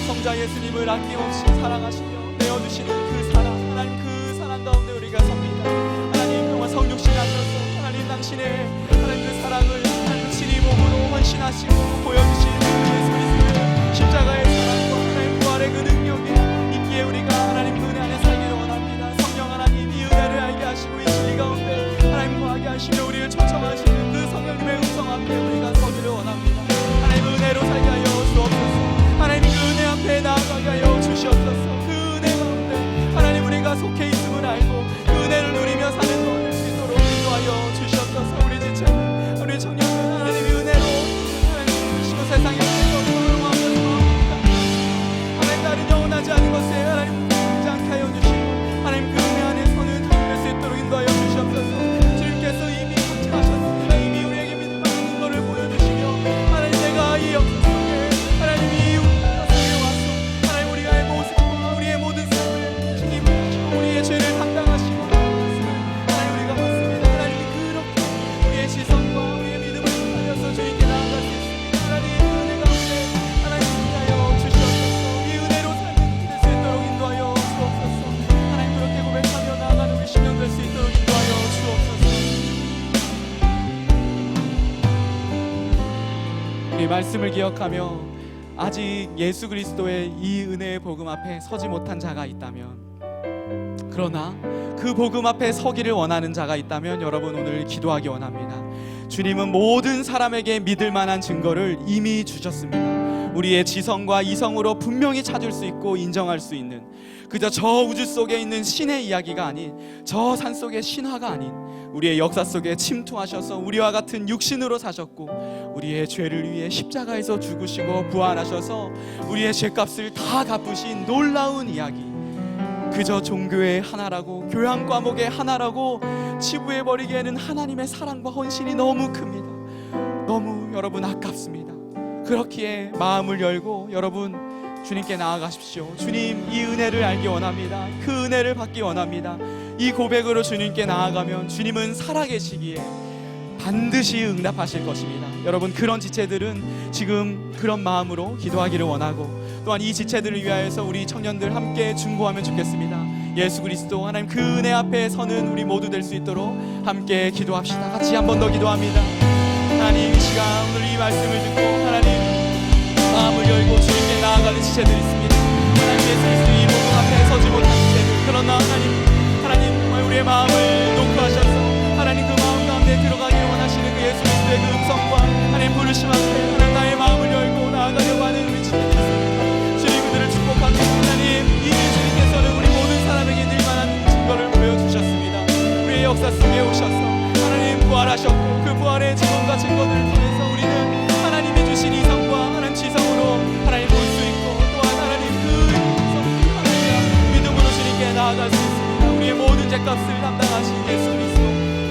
성자 예수님을 아낌없이 사랑하시며 내어주시는 그 사랑, 하나님 그 사랑 가운데 우리가 섭니다. 하나님, 정말 성육신 하셔서 하나님 당신의 하나님 그 사랑을 하나님 친히 몸으로 헌신하시고 보여주신 예수 그리스도의 십자가의 사랑과 하나님 부활의 그 능력이 있기에 우리가 하나님 그 은혜 안에 살기를 원합니다. 성령 하나님, 이 은혜를 알게 하시고 이 진리 가운데 하나님 거하게 하시며 우리를 초청하시는 그 성령님의 음성 앞에 우리가 서기를 원합니다. 하나님, 은혜로 살게 하여 주옵소서. 하나님, 그 은혜 앞에 나아가게 하여 주시옵소서. 그 은혜 가운데 하나님 우리가 속해 있음을 알고 그 은혜를 누리며 사는 도를 될 수 있도록 인도하여 주시옵소서. 우리 지체들, 우리 청년들, 하나님의 은혜로 하나님 주시고 세상의 것으로 하나님 다른 영원하지 않은 것에 하나님 묻지 않게 하여 주시고 하나님 그 은혜 안에 서는 될 수 있도록 인도하여 주시옵소서. 주님께서 이미 확증하셨습니다. 이미 우리에게 믿을 만한 근거를 보여주시며 하나님, 내가 이 역사 속에 하나님이 우리의 죄를 담당하시고 하나님 우리가 받습니다. 하나님이 그렇게 우리의 시선과 우리의 믿음을 살려서 주님께 나아갈 수 있습니다. 하나님, 은혜 가운데 하나님 인도하여 주시옵소서. 이 은혜로 삶을 될 수 있도록 인도하여 주옵소서. 하나님, 그렇게 고백하며 나아가는 우리 신령 될 수 있도록 인도하여 주옵소서. 우리 말씀을 기억하며 아직 예수 그리스도의 이 은혜의 복음 앞에 서지 못한 자가 있다면, 그러나 그 복음 앞에 서기를 원하는 자가 있다면 여러분, 오늘 기도하기 원합니다. 주님은 모든 사람에게 믿을 만한 증거를 이미 주셨습니다. 우리의 지성과 이성으로 분명히 찾을 수 있고 인정할 수 있는, 그저 저 우주 속에 있는 신의 이야기가 아닌, 저 산 속의 신화가 아닌, 우리의 역사 속에 침투하셔서 우리와 같은 육신으로 사셨고 우리의 죄를 위해 십자가에서 죽으시고 부활하셔서 우리의 죄값을 다 갚으신 놀라운 이야기, 그저 종교의 하나라고, 교양 과목의 하나라고 치부해버리기에는 하나님의 사랑과 헌신이 너무 큽니다. 너무 여러분 아깝습니다. 그렇기에 마음을 열고 여러분 주님께 나아가십시오. 주님, 이 은혜를 알기 원합니다. 그 은혜를 받기 원합니다. 이 고백으로 주님께 나아가면 주님은 살아계시기에 반드시 응답하실 것입니다. 여러분, 그런 지체들은 지금 그런 마음으로 기도하기를 원하고, 또한 이 지체들을 위하여서 우리 청년들 함께 중보하면 좋겠습니다. 예수 그리스도, 하나님 그 은혜 앞에 서는 우리 모두 될 수 있도록 함께 기도합시다. 같이 한 번 더 기도합니다. 하나님, 이 시간 오늘 이 말씀을 듣고 하나님 마음을 열고 주님께 나아가는 지체들이 있습니다. 하나님, 예수 그리스도 이 복음 앞에 서지 못한 지체들, 그러나 하나님 정말 우리의 마음을 녹화하셔서 하나님 그 마음 가운데 들어가기를 원하시는 그 예수 그리스도의 그 음성과 하나님 부르심 앞에 하나님 나의 마음을 열고 나아가려고 하는 우리 지체들이 있습니다. 주님, 그들을 축복합니다. 하나님, 이미 주님께서는 우리 모든 사람에게 늘 만한 증거를 보여주셨습니다. 우리의 역사 속에 오셔서 하나님 부활하셨고 그 부활의 증언과 증거들을 통해서 우리는 하나님이 주신 이성과 하나님 지성으로 하나님 볼 수 있고, 또한 하나님 그 하나님의 믿음으로 주님께 나아갈 수 있습니다. 우리의 모든 죄값을 담당하신 예수 그리스도,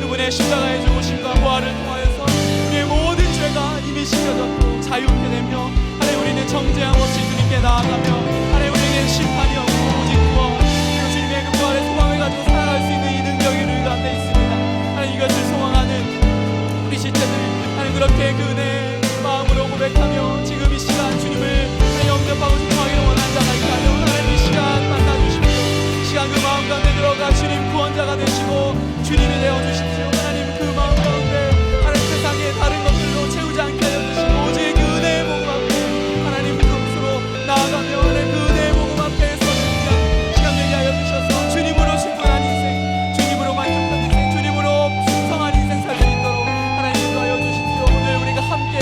그분의 십자가의 죽으심과 부활을 통하여서 우리의 모든 죄가 이미 씻겨졌고 자유케 되며 하나님 우리는 정죄함 없이 주님께 나아가며 하나님 우리에게는 심판이 없고 오직 구원, 그리고 주님의 그 부활의 소망을 가지고 살아갈 수 있는 이 능력이 우리 가운데 있습니다. 하나님, 이것을 소망하는 우리 지체들, 하나님 그렇게 그 은혜 마음으로 고백하며 지금 이 시간 주님을 영접하고 싶어하기를 원하는 자가 있다면 하나님 이 시간 만나주십시오. 이 시간 그 마음 가운데 들어가 주님 구원자가 되시고 주님이 되어주십시오. 하나님 그 마음 가운데 하나님 세상의 다른 것들로 채우지 않게 하여 주시고 오직 그 은혜의 복음 앞에 하나님 그것으로 나아가며 하나님 그 은혜의 복음 앞에 서는 시간 되게 하여 주셔서 주님으로 충분한 인생, 주님으로 만족한 인생, 주님으로 충성한 인생 살 수 있도록 하나님 인도하여 주십시오. 오늘 우리가 함께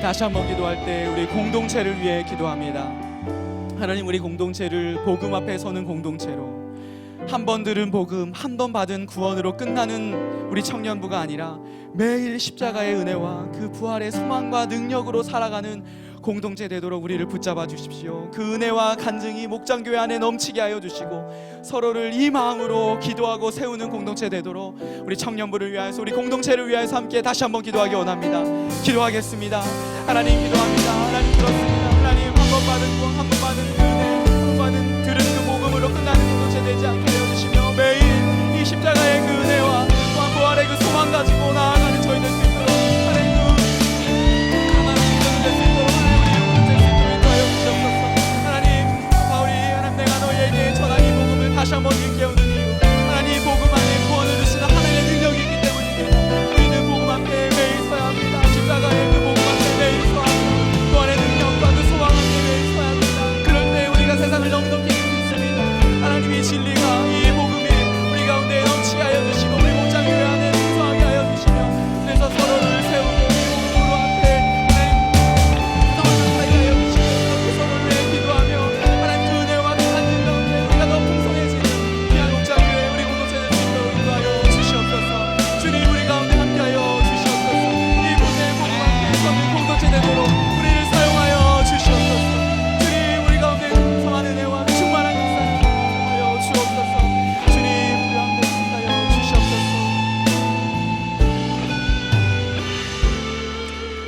다시 한번 기도할 때 우리 공동체를 위해 기도합니다. 하나님, 우리 공동체를 복음 앞에 서는 공동체로, 한 번 들은 복음, 한 번 받은 구원으로 끝나는 우리 청년부가 아니라 매일 십자가의 은혜와 그 부활의 소망과 능력으로 살아가는 공동체 되도록 우리를 붙잡아 주십시오. 그 은혜와 간증이 목장교회 안에 넘치게 하여 주시고, 서로를 이 마음으로 기도하고 세우는 공동체 되도록 우리 청년부를 위하여서, 우리 공동체를 위하여서 함께 다시 한번 기도하기 원합니다. 기도하겠습니다. 하나님, 기도합니다. 하나님, 들었습니다. 하나님, 한 번 받은 구원, 한 번 받은 그 은혜, 한 번 받은 들은 그 복음으로 끝나는 공동체 되지 않게 하여 주시며, 매일 이 십자가의 그 은혜와 또한 부활의 그 소망 가지고 나아가는 저희 될 수 있도록, 하나님, 그 가만히 있는 될수 있도록 하나님, 바울이 하나님, 내가 너희에게 전한 이 복음을 다시 한번 일깨우는 이유, 하나님, 복음 안에 구원을 주시는 하나님의 능력이 있기 때문입니다. 우리는 복음 앞에 매일 서야 합니다. 십자가의 그 복음 앞에 매일 서야 합니다. 구원의 능력과 그 소망 앞에 매일 서야 합니다. 그럴 때 우리가 세상을 넘넘게 할 수 있습니다. 하나님의 진리가, 이 복음이 우리 가운데 넘치게 하여 주시고, 우리 목장교회 안에 풍성하게 하여 주시며, 그래서 서로를 세우고 복음으로 앞에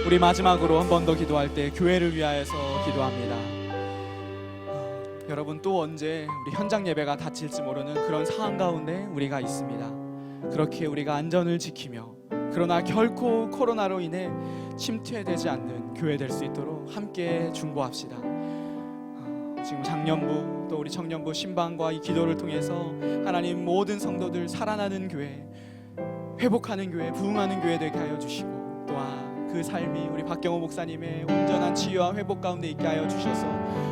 우리 마지막으로 한 번 더 기도할 때 교회를 위하여서 기도합니다. 여러분, 또 언제 우리 현장 예배가 닫힐지 모르는 그런 상황 가운데 우리가 있습니다. 그렇게 우리가 안전을 지키며, 그러나 결코 코로나로 인해 침체되지 않는 교회 될 수 있도록 함께 중보합시다. 지금 장년부 또 우리 청년부 신방과 이 기도를 통해서 하나님, 모든 성도들 살아나는 교회, 회복하는 교회, 부흥하는 교회 되게 하여 주시고, 또한 그 삶이 우리 박경호 목사님의 온전한 치유와 회복 가운데 있게 하여 주셔서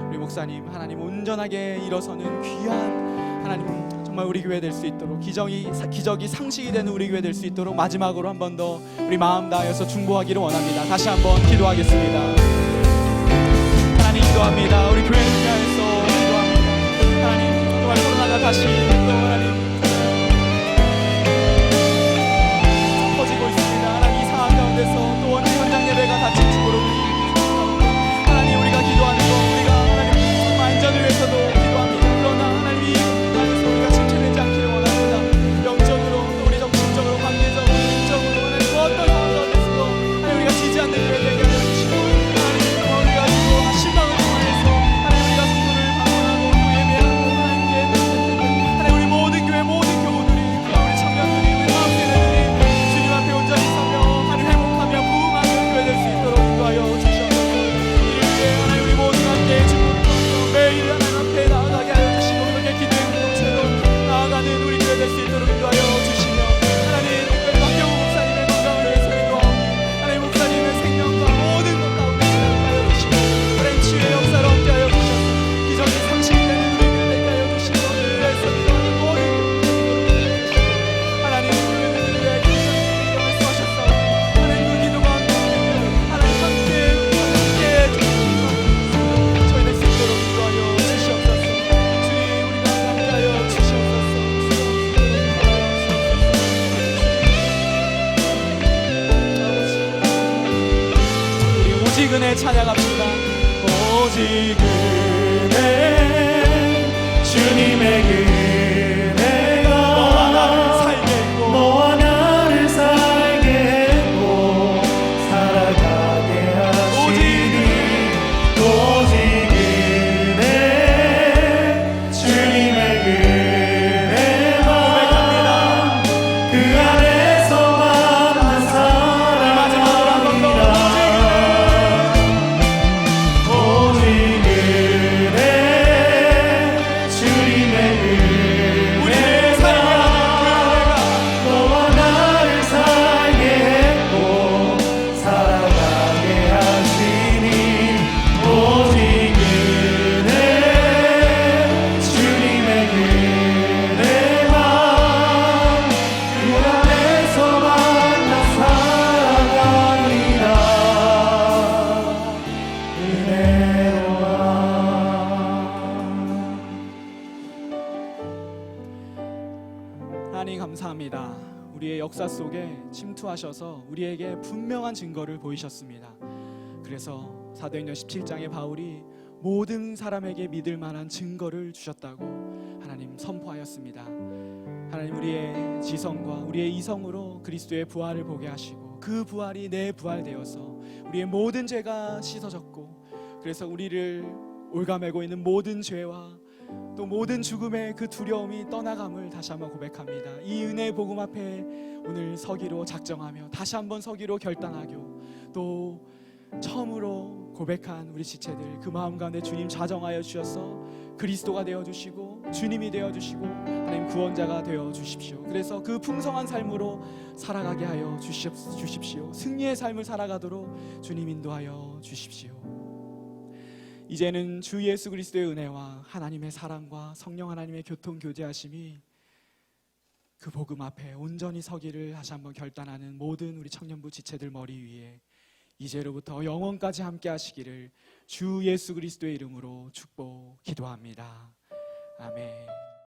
우리 목사님, 하나님, 온전하게 일어서는 귀한 하나님, 정말 우리 교회 될 수 있도록, 기적이 상식이 되는 우리 교회 될 수 있도록 마지막으로 한 번 더 우리 마음 다해서 중보하기를 원합니다. 다시 한번 기도하겠습니다. 하나님, 기도합니다. 우리 교회를 위하여서 기도합니다. 하나님, 정말 코로나가 다시 또 하나님 퍼지고 있습니다. 하나님, 이 상황 가운데서 또 언제 현장 예배가 닫힐지 모르는 하나님, 우리가 기도하는 것, 우리가 하나님 정말 안전을 위해서도 기도합니다. 그러나 하나님, 이 안에서 우리가 침체되지 않기를 원합니다. 영적으로, 또 우리 정신적으로, 관계적으로, 인적으로, 하나님, 어떤 상황 가운데서도 하나님, 우리가 지지 않는 교회 되게 하여 주시고, 하나님, 우리가 또 신방을 통해서 하나님, 우리가 성도를 방문하고 또 예배하고 하나님께 하나님, 우리 모든 교회, 모든 교우들이, 우리 청년들이, 우리 마음새들이 주님 앞에 온전히 서며 하나님, 회복하며 부흥하는 교회 될 수 있도록 인도하여 주시옵소서. 이 위에 하나님, 우리 모두 함께 주님으로서 매일 하나님 앞에 나아가게 하여 주시고, 그렇게 기도의 공동체로 나아가는 우리 교회 될 수 있도록 인도하여 주시며, 하나님, 특별히 박경호 목사님의 건강을 위해서 기도하고, 하나님, 목사님의 생명과 모든 것 가운데 하여 주시고, 하나님, 치유의 역사로 함께 하여 주셔서 기적이 상식이 되는 우리 교회 되게 하여 주시고, 그래서 기도하는 모든 하나님, 우리를 위해 기적이 말씀하셨어. 하나님, 그 기도가 하나님 함께 저희 될 수 있도록 인도하여 주시옵소서. 주님, 우리가 함께하여 주시옵소서. 우리 오직 은혜 찬양합시다. 오직 은혜, 주님의 은혜가 너와 나를 살게 했고, 너와 나를 살게 했고 살아가게 하시니 오직 은혜, 주님의 은혜만 그 안에서 만난 사랑이라. 오직 은혜, 주님의 은혜 하나님 감사합니다. 우리의 역사 속에 침투하셔서 우리에게 분명한 증거를 보이셨습니다. 그래서 사도행전 17장의 바울이 모든 사람에게 믿을 만한 증거를 주셨다고 하나님 선포하였습니다. 하나님, 우리의 지성과 우리의 이성으로 그리스도의 부활을 보게 하시고 그 부활이 내 부활 되어서 우리의 모든 죄가 씻어졌고, 그래서 우리를 올가매고 있는 모든 죄와 또 모든 죽음의 그 두려움이 떠나감을 다시 한번 고백합니다. 이 은혜의 복음 앞에 오늘 서기로 작정하며 다시 한번 서기로 결단하고, 또 처음으로 고백한 우리 지체들 그 마음 가운데 주님 자정하여 주셔서 그리스도가 되어주시고 주님이 되어주시고 하나님 구원자가 되어주십시오. 그래서 그 풍성한 삶으로 살아가게 하여 주십시오. 승리의 삶을 살아가도록 주님 인도하여 주십시오. 이제는 주 예수 그리스도의 은혜와 하나님의 사랑과 성령 하나님의 교통 교제하심이 그 복음 앞에 온전히 서기를 다시 한번 결단하는 모든 우리 청년부 지체들 머리 위에 이제로부터 영원까지 함께 하시기를 주 예수 그리스도의 이름으로 축복 기도합니다. 아멘.